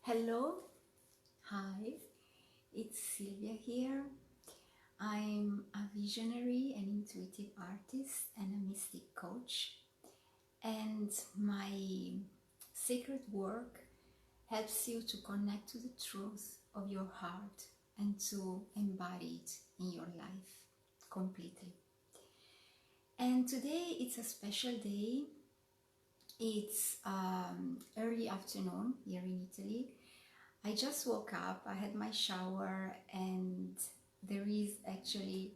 Hello, hi, it's Sylvia here. I'm a visionary, an intuitive artist, and a mystic coach. And my sacred work helps you to connect to the truth of your heart and to embody it in your life completely. And today it's a special day. It's early afternoon here in Italy. I just woke up, I had my shower, and there is actually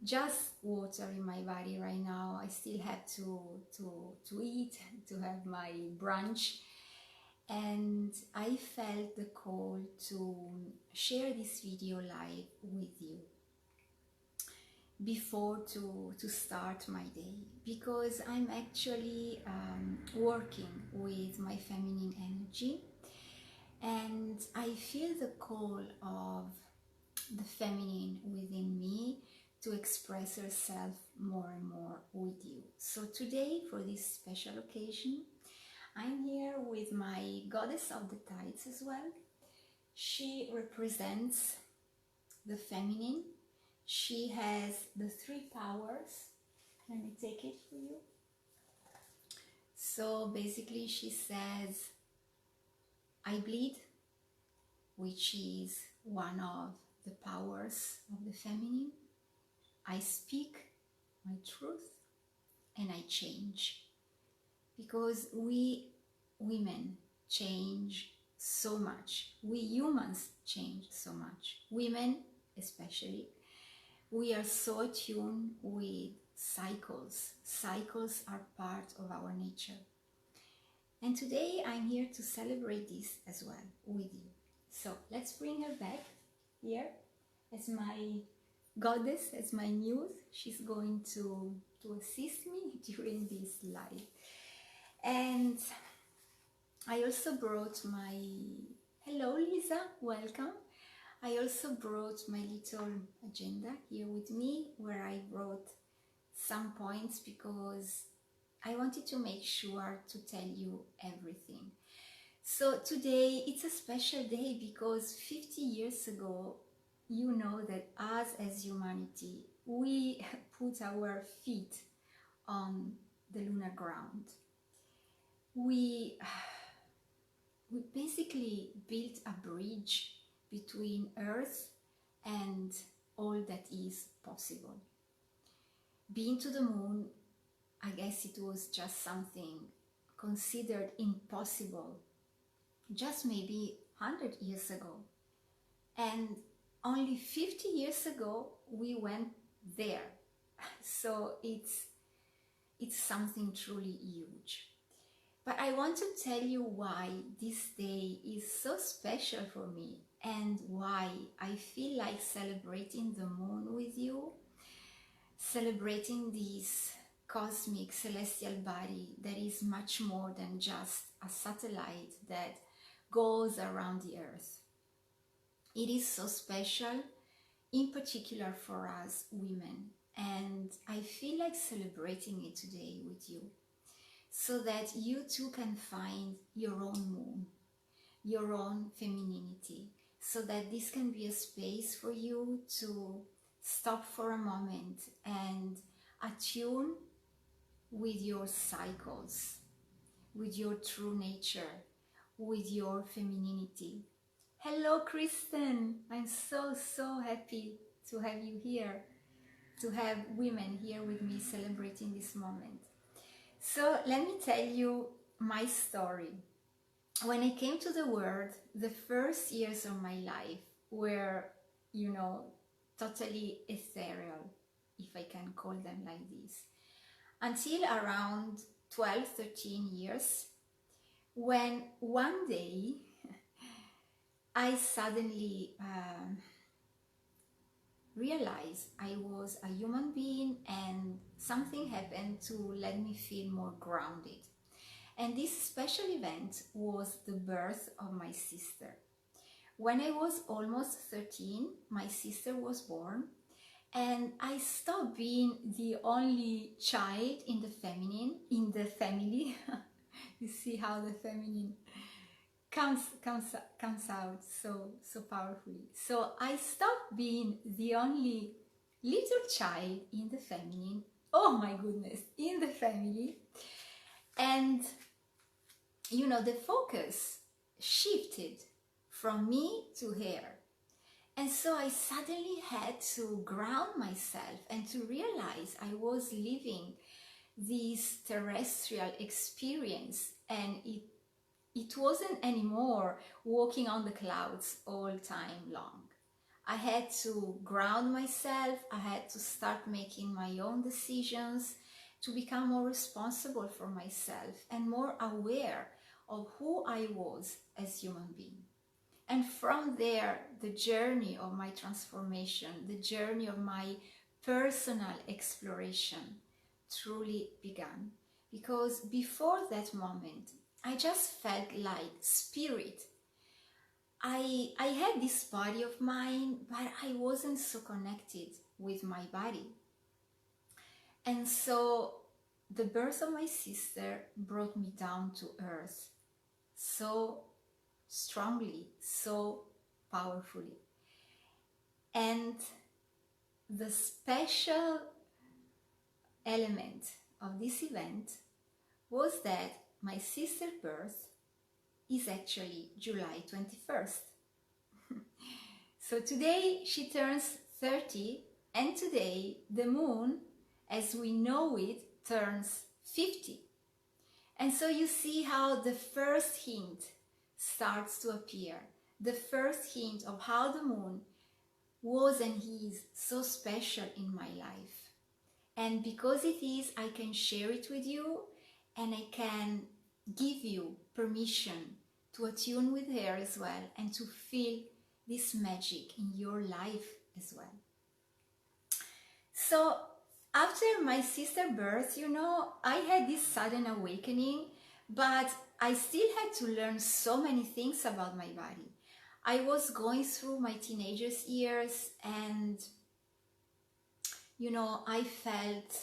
just water in my body right now. I still have to eat, to have my brunch, and I felt the call to share this video live with you before to start my day, because I'm actually working with my feminine energy, and I feel the call of the feminine within me to express herself more and more with you. So today, for this special occasion, I'm here with my goddess of the tides as well. She represents the feminine. She has the three powers. Let me take it for you. So basically she says, I bleed, which is one of the powers of the feminine. I speak my truth, and I change. Because we women change so much. We humans change so much. Women especially. We are so attuned with cycles. Cycles are part of our nature. And today I'm here to celebrate this as well with you. So let's bring her back here as my goddess, as my muse. She's going to assist me during this live. And I also brought my, hello Lisa, welcome. I also brought my little agenda here with me, where I wrote some points because I wanted to make sure to tell you everything. So today it's a special day because 50 years ago, you know that us as humanity, we put our feet on the lunar ground. We basically built a bridge between Earth and all that is possible. Being to the moon, I guess it was just something considered impossible just maybe 100 years ago. And only 50 years ago, we went there. So it's something truly huge. But I want to tell you why this day is so special for me and why I feel like celebrating the moon with you, celebrating this cosmic celestial body that is much more than just a satellite that goes around the earth. It is so special, in particular for us women, and I feel like celebrating it today with you, so that you too can find your own moon, your own femininity, so that this can be a space for you to stop for a moment and attune with your cycles, with your true nature, with your femininity. Hello Kristen, I'm so happy to have you here, to have women here with me celebrating this moment. So let me tell you my story. When I came to the world, the first years of my life were, totally ethereal, if I can call them like this, until around 12, 13 years, when one day I suddenly realized I was a human being and something happened to let me feel more grounded. And this special event was the birth of my sister. When I was almost 13, my sister was born, and I stopped being the only child in the family. You see how the feminine comes out so powerfully. So I stopped being the only little child in the feminine, oh my goodness, in the family. And you know, the focus shifted from me to her. And so I suddenly had to ground myself and to realize I was living this terrestrial experience, and it wasn't anymore walking on the clouds all time long. I had to ground myself. I had to start making my own decisions to become more responsible for myself and more aware of who I was as human being. And from there, the journey of my transformation, the journey of my personal exploration truly began. Because before that moment, I just felt like spirit. I had this body of mine, but I wasn't so connected with my body. And so the birth of my sister brought me down to earth so strongly, so powerfully. And the special element of this event was that my sister's birth is actually July 21st. So today she turns 30, and today the moon, as we know it, turns 50. And so you see how the first hint starts to appear. The first hint of how the moon was and is so special in my life. And because it is, I can share it with you, and I can give you permission to attune with her as well and to feel this magic in your life as well. So after my sister's birth, you know, I had this sudden awakening, but I still had to learn so many things about my body. I was going through my teenagers years, and you know, I felt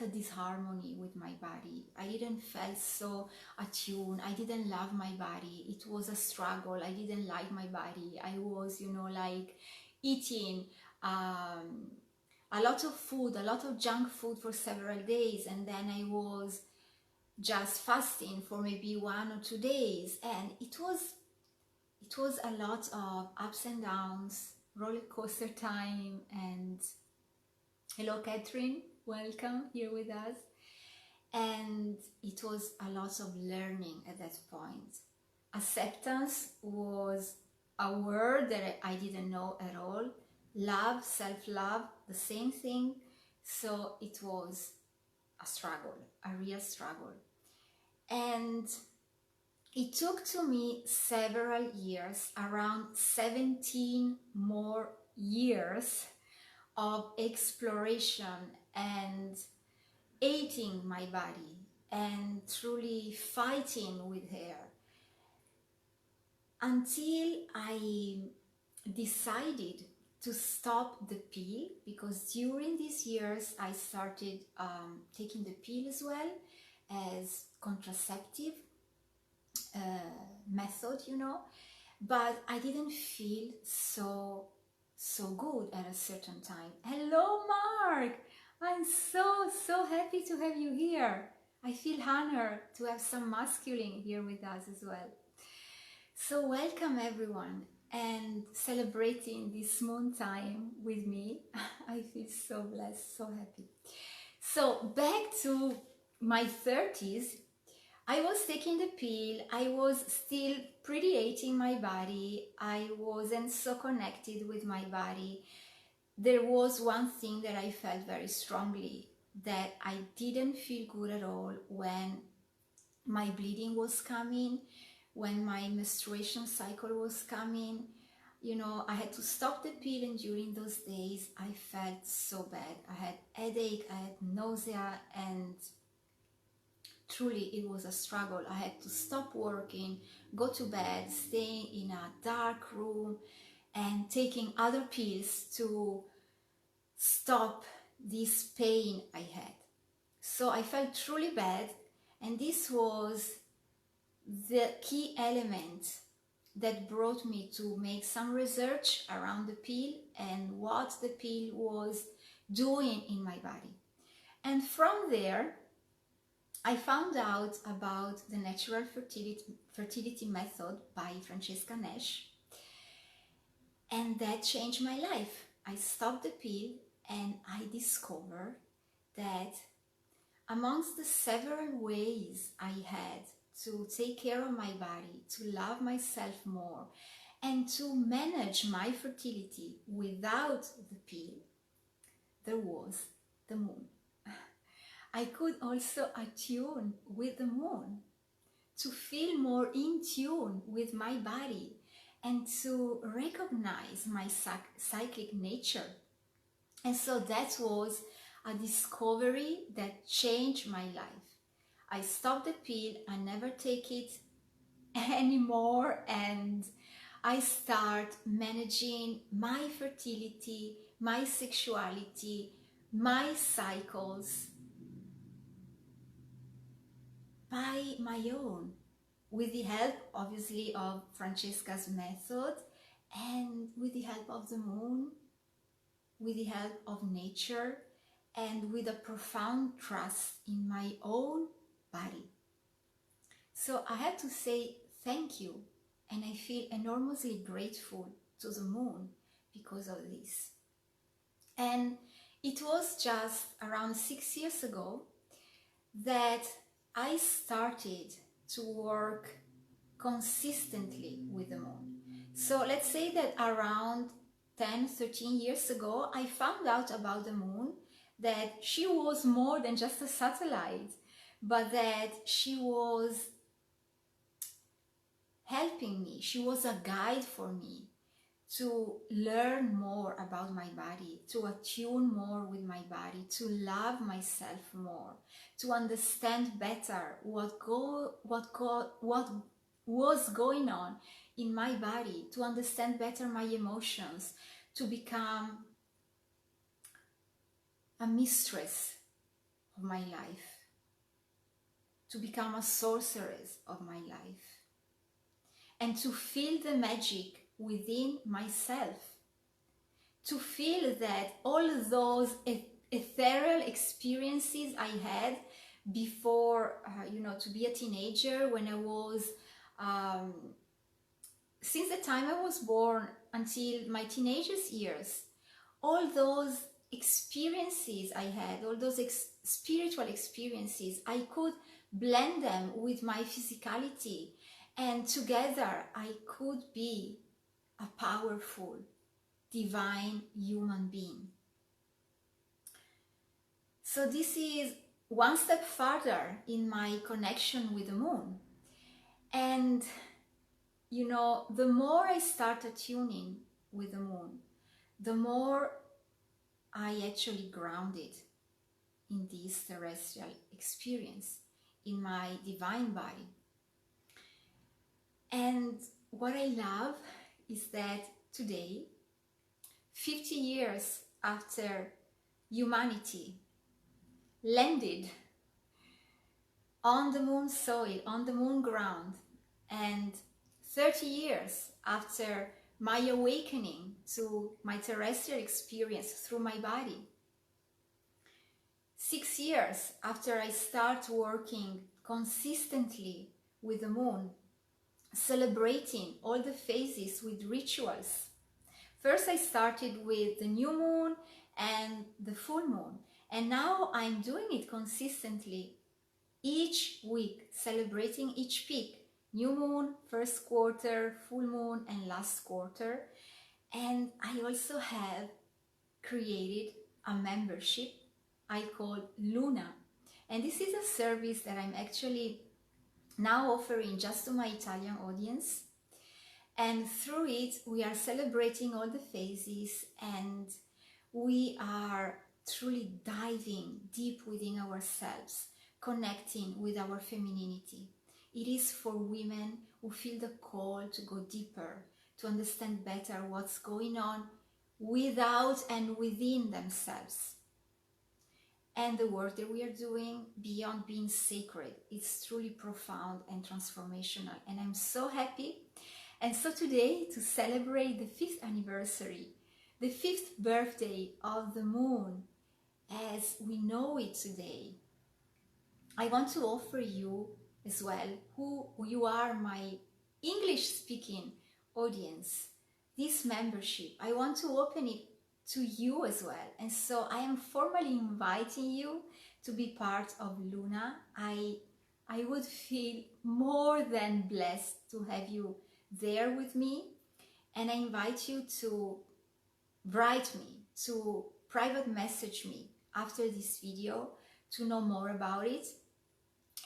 a disharmony with my body. I didn't feel so attuned. I didn't love my body. It was a struggle. I didn't like my body. I was, you know, like eating a lot of food, a lot of junk food for several days, and then I was just fasting for maybe 1 or 2 days, and it was a lot of ups and downs, roller coaster time. And hello Catherine, welcome here with us. And it was a lot of learning at that point. Acceptance was a word that I didn't know at all. Love, self-love, the same thing. So it was a struggle, a real struggle. And it took to me several years, around 17 more years of exploration and hating my body and truly fighting with her, until I decided to stop the pill. Because during these years I started taking the pill as well as contraceptive method, you know, but I didn't feel so good at a certain time. Hello Mark, I'm so happy to have you here. I feel honored to have some masculine here with us as well. So welcome everyone, and celebrating this moon time with me. I feel so blessed, so happy. So back to my 30s, I was taking the pill. I was still pretty hating my body. I wasn't so connected with my body. There was one thing that I felt very strongly, that I didn't feel good at all when my bleeding was coming, when my menstruation cycle was coming. You know, I had to stop the pill, and during those days I felt so bad. I had headache, I had nausea, and truly it was a struggle. I had to stop working, go to bed, stay in a dark room, and taking other pills to stop this pain I had. So I felt truly bad, And this was the key element that brought me to make some research around the pill and what the pill was doing in my body. And from there, I found out about the natural fertility method by Francesca Nash, and that changed my life. I stopped the pill and I discovered that amongst the several ways I had to take care of my body, to love myself more, and to manage my fertility without the pill, there was the moon. I could also attune with the moon to feel more in tune with my body and to recognize my cyclic nature. And so that was a discovery that changed my life. I stopped the pill, I never take it anymore, and I start managing my fertility, my sexuality, my cycles by my own, with the help obviously of Francesca's method and with the help of the moon, with the help of nature, and with a profound trust in my own body. So I have to say thank you, and I feel enormously grateful to the moon because of this. And it was just around 6 years ago that I started to work consistently with the moon. So let's say that around 10-13 years ago, I found out about the moon, that she was more than just a satellite, but that she was helping me. She was a guide for me to learn more about my body, to attune more with my body, to love myself more, to understand better what was going on in my body, to understand better my emotions, to become a mistress of my life, to become a sorceress of my life, and to feel the magic within myself, to feel that all those ethereal experiences I had before, to be a teenager, when I was, since the time I was born until my teenagers years, all those experiences I had, all those spiritual experiences, I could blend them with my physicality, and together I could be a powerful, divine human being. So this is one step further in my connection with the moon. And the more I start attuning with the moon, the more I actually grounded in this terrestrial experience, in my divine body. And what I love is that today, 50 years after humanity landed on the moon soil, on the moon ground, and 30 years after my awakening to my terrestrial experience through my body, 6 years after I start working consistently with the moon, celebrating all the phases with rituals. First I started with the new moon and the full moon, and now I'm doing it consistently each week, celebrating each peak, new moon, first quarter, full moon, and last quarter. And I also have created a membership I call Luna, and this is a service that I'm actually now offering just to my Italian audience. And through it, we are celebrating all the phases, and we are truly diving deep within ourselves, connecting with our femininity. It is for women who feel the call to go deeper, to understand better what's going on without and within themselves. and the work that we are doing, beyond being sacred, it's truly profound and transformational. And I'm so happy. And so today, to celebrate the 5th anniversary, the 5th birthday of the moon as we know it today, I want to offer you as well, who you are, my English speaking audience, this membership. I want to open it to you as well. And so I am formally inviting you to be part of Luna. I would feel more than blessed to have you there with me. And I invite you to write me, to private message me after this video to know more about it.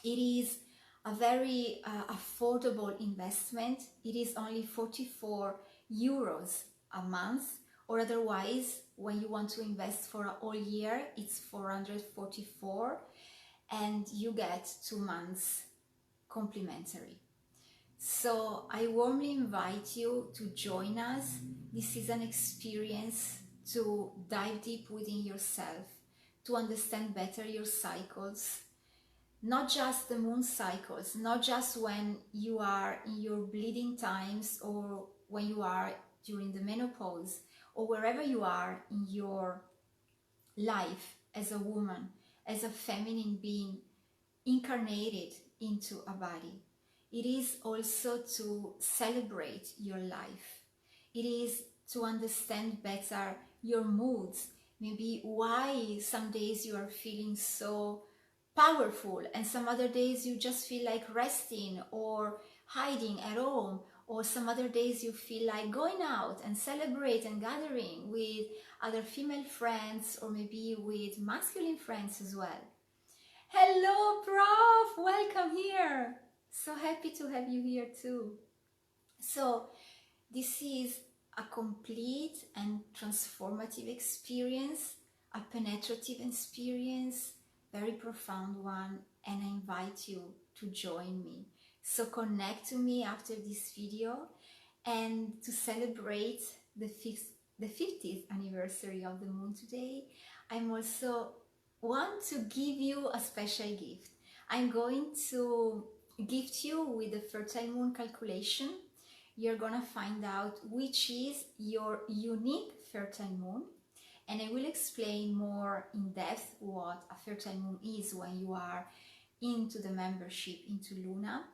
It is a very affordable investment. It is only 44 euros a month, or otherwise, when you want to invest for a whole year, it's 444, and you get 2 months complimentary. So I warmly invite you to join us. This is an experience to dive deep within yourself, to understand better your cycles, not just the moon cycles, not just when you are in your bleeding times or when you are during the menopause or wherever you are in your life as a woman, as a feminine being incarnated into a body. It is also to celebrate your life. It is to understand better your moods, maybe why some days you are feeling so powerful and some other days you just feel like resting or hiding at home, or some other days you feel like going out and celebrate and gathering with other female friends or maybe with masculine friends as well. Hello, Prof! Welcome here! So happy to have you here too. So this is a complete and transformative experience, a penetrative experience, very profound one, and I invite you to join me. So connect to me after this video, and to celebrate the 50th anniversary of the moon today, I'm also want to give you a special gift. I'm going to gift you with the fertile moon calculation. You're gonna find out which is your unique fertile moon, and I will explain more in depth what a fertile moon is when you are into the membership, into Luna.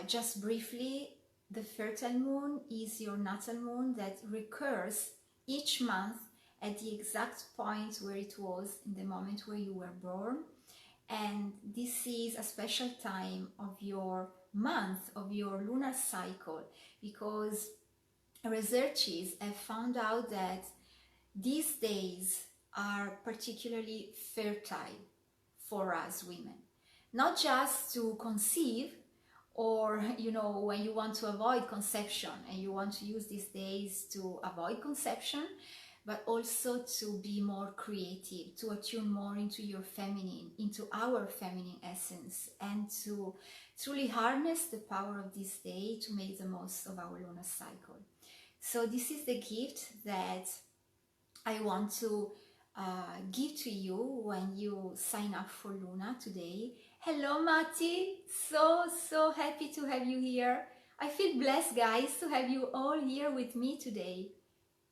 Just briefly, the fertile moon is your natal moon that recurs each month at the exact point where it was in the moment where you were born. And this is a special time of your month, of your lunar cycle, because researchers have found out that these days are particularly fertile for us women. Not just to conceive, or when you want to avoid conception and you want to use these days to avoid conception, but also to be more creative, to attune more into your feminine, into our feminine essence, and to truly harness the power of this day to make the most of our lunar cycle. So this is the gift that I want to give to you when you sign up for Luna today. Hello, Mati. So happy to have you here. I feel blessed, guys, to have you all here with me today.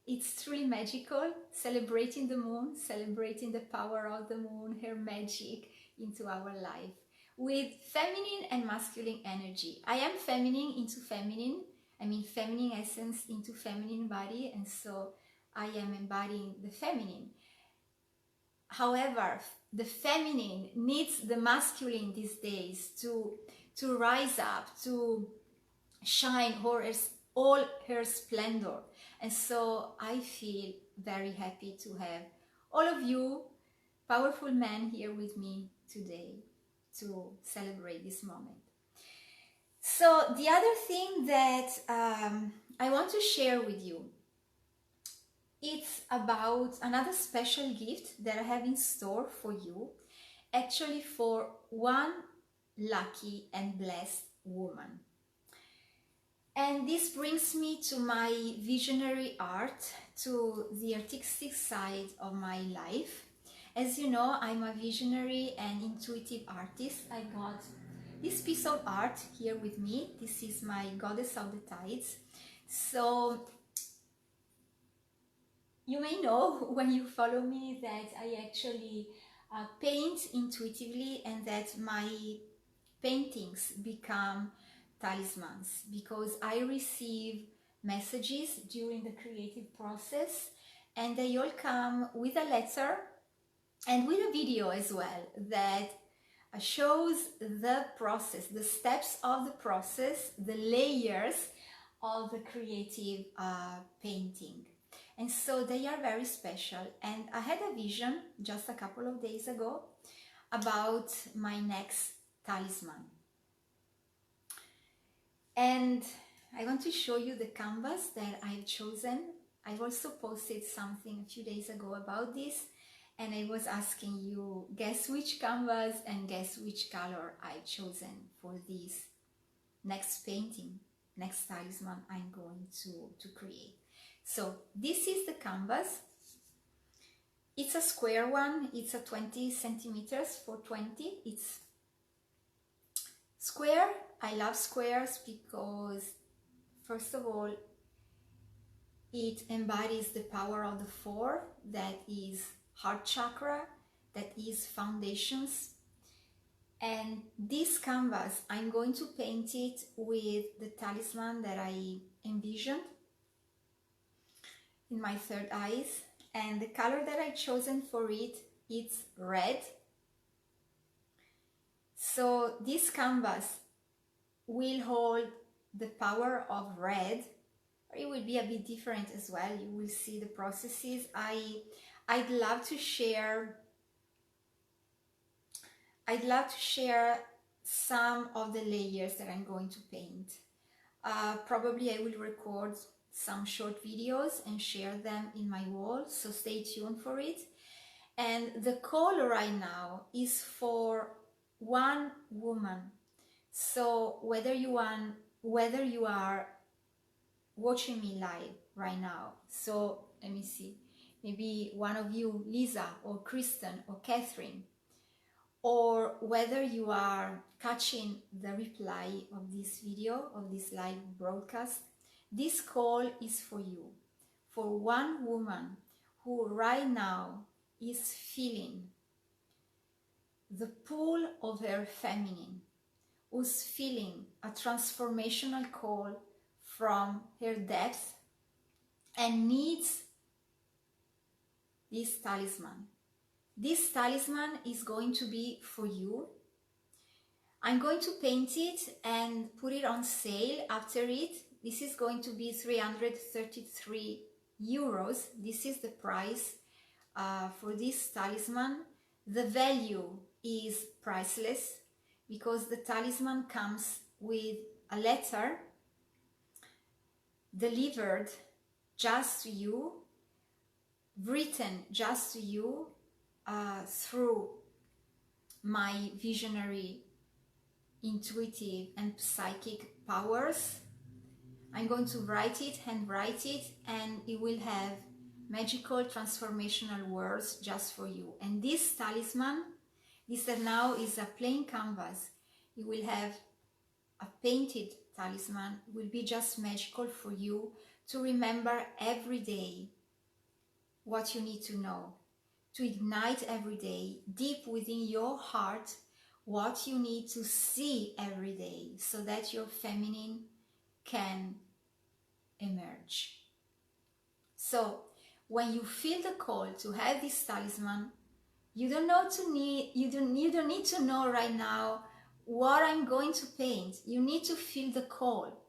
It's truly magical, celebrating the moon, celebrating the power of the moon, her magic into our life, with feminine and masculine energy. I am feminine into feminine, I mean feminine essence into feminine body, and so I am embodying the feminine. However, the feminine needs the masculine these days to rise up, to shine all her splendor. And so I feel very happy to have all of you powerful men here with me today to celebrate this moment. So the other thing that I want to share with you, it's about another special gift that I have in store for you, actually for one lucky and blessed woman. And this brings me to my visionary art, to the artistic side of my life. As you know, I'm a visionary and intuitive artist. I got this piece of art here with me. This is my Goddess of the Tides. So you may know when you follow me that I actually paint intuitively, and that my paintings become talismans because I receive messages during the creative process, and they all come with a letter and with a video as well that shows the process, the steps of the process, the layers of the creative painting. And so they are very special. And I had a vision just a couple of days ago about my next talisman. And I want to show you the canvas that I've chosen. I've also posted something a few days ago about this, and I was asking you guess which canvas and guess which color I've chosen for this next painting, next talisman I'm going to create. So this is the canvas. It's a square one. It's a 20 centimeters for 20. It's square. I love squares because, first of all, it embodies the power of the four, that is heart chakra, that is foundations. And this canvas, I'm going to paint it with the talisman that I envisioned in my third eyes. And the color that I've chosen for it, it's red. So this canvas will hold the power of red, or it will be a bit different as well. You will see the processes. I'd love to share some of the layers that I'm going to paint. Probably I will record some short videos and share them in my wall, so stay tuned for it. And the call right now is for one woman. So whether you are watching me live right now, so let me see, maybe one of you, Lisa or Kristen or Catherine, or whether you are catching the reply of this video, of this live broadcast, this call is for you, for one woman who right now is feeling the pull of her feminine, who's feeling a transformational call from her depth and needs this talisman. This talisman is going to be for you. I'm going to paint it and put it on sale after it. This is going to be 333 euros. This is the price for this talisman. The value is priceless because the talisman comes with a letter delivered just to you, written just to you through my visionary, intuitive and psychic powers. I'm going to handwrite it, and it will have magical transformational words just for you. And this talisman, this now is a plain canvas. You will have a painted talisman. It will be just magical for you to remember every day what you need to know, to ignite every day deep within your heart what you need to see every day so that your feminine can emerge. So when you feel the call to have this talisman, you don't need to know right now what I'm going to paint. You need to feel the call.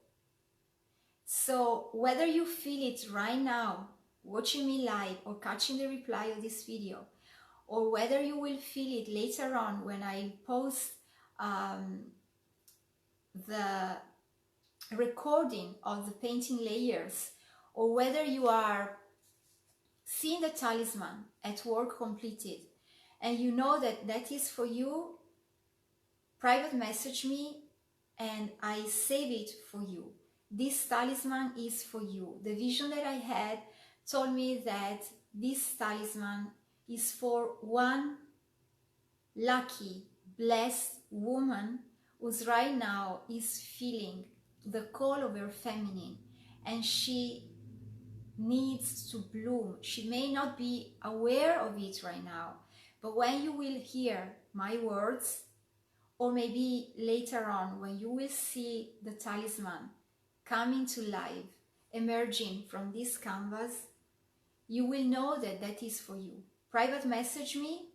So whether you feel it right now, watching me live or catching the reply of this video, or whether you will feel it later on when I post the recording of the painting layers, or whether you are seeing the talisman at work completed and you know that that is for you, private message me and I save it for you. This talisman is for you. The vision that I had told me that this talisman is for one lucky, blessed woman who's right now is feeling the call of her feminine, and she needs to bloom. She may not be aware of it right now, but when you will hear my words, or maybe later on when you will see the talisman coming to life, emerging from this canvas, you will know that that is for you. Private message me.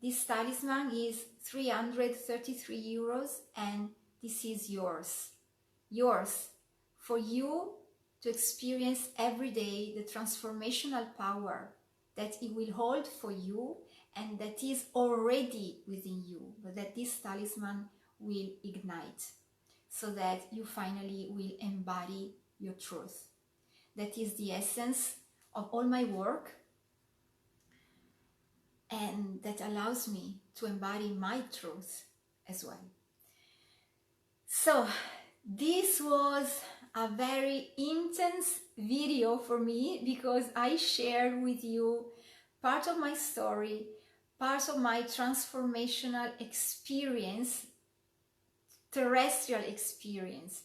This talisman is 333 euros, and this is yours. Yours, for you to experience every day the transformational power that it will hold for you and that is already within you, but that this talisman will ignite so that you finally will embody your truth. That is the essence of all my work, and that allows me to embody my truth as well. So this was a very intense video for me because I shared with you part of my story, part of my transformational experience, terrestrial experience.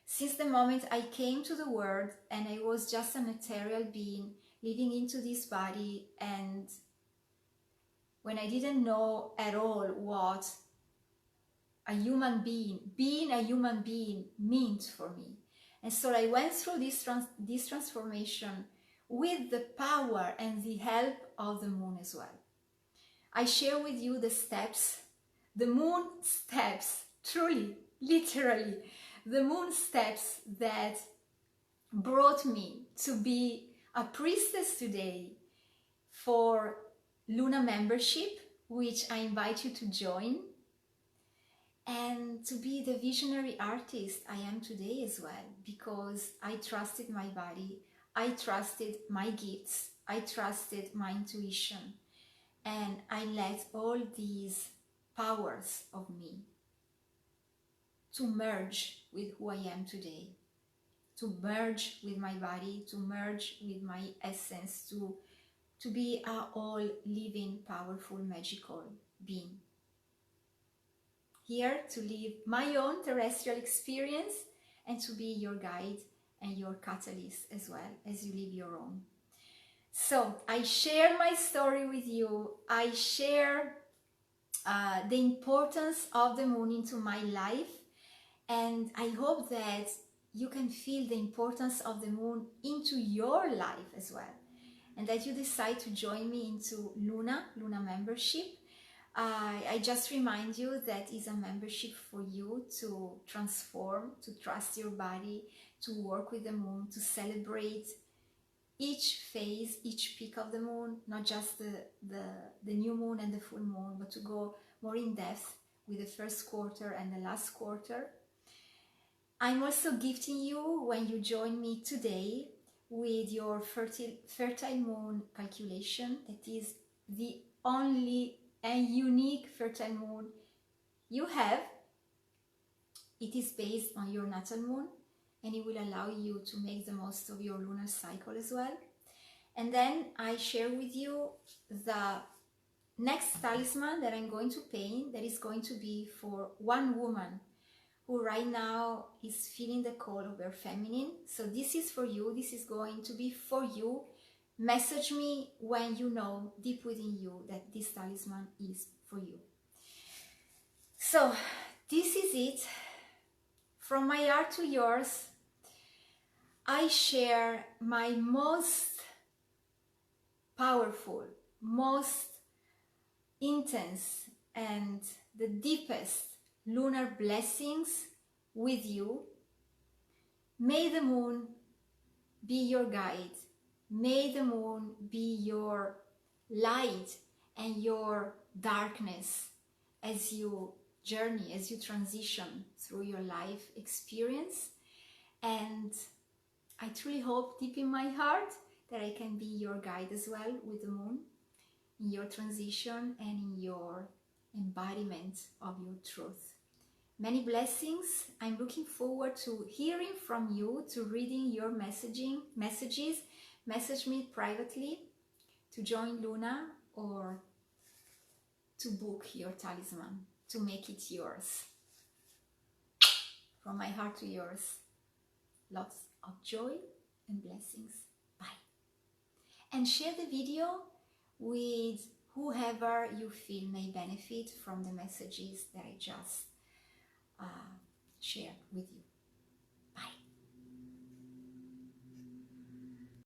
Since the moment I came to the world and I was just an ethereal being living into this body, and when I didn't know at all what a human being, being a human being meant for me. And so I went through this transformation with the power and the help of the moon as well. I share with you the steps, the moon steps, truly, literally, the moon steps that brought me to be a priestess today for Luna membership, which I invite you to join, and to be the visionary artist I am today as well, because I trusted my body, I trusted my gifts, I trusted my intuition, and I let all these powers of me to merge with who I am today, to merge with my body, to merge with my essence, to be a all living, powerful, magical being. Here to live my own terrestrial experience and to be your guide and your catalyst as well as you live your own. So I share my story with you. I share the importance of the moon into my life, and I hope that you can feel the importance of the moon into your life as well, and that you decide to join me into Luna membership. I just remind you that is a membership for you to transform, to trust your body, to work with the moon, to celebrate each phase, each peak of the moon, not just the new moon and the full moon, but to go more in depth with the first quarter and the last quarter. I'm also gifting you, when you join me today, with your fertile moon calculation. That is the only and unique fertile moon you have. It is based on your natal moon, and it will allow you to make the most of your lunar cycle as well. And then I share with you the next talisman that I'm going to paint, that is going to be for one woman who right now is feeling the call of her feminine. So this is for you, this is going to be for you. Message me when you know deep within you that this talisman is for you. So this is it. From my heart to yours, I share my most powerful, most intense and the deepest lunar blessings with you. May the moon be your guide. May the moon be your light and your darkness as you journey, as you transition through your life experience. And I truly hope deep in my heart that I can be your guide as well with the moon in your transition and in your embodiment of your truth. Many blessings. I'm looking forward to hearing from you, to reading your messages. Message me privately to join Luna or to book your talisman, to make it yours. From my heart to yours, lots of joy and blessings. Bye. And share the video with whoever you feel may benefit from the messages that I just shared with you.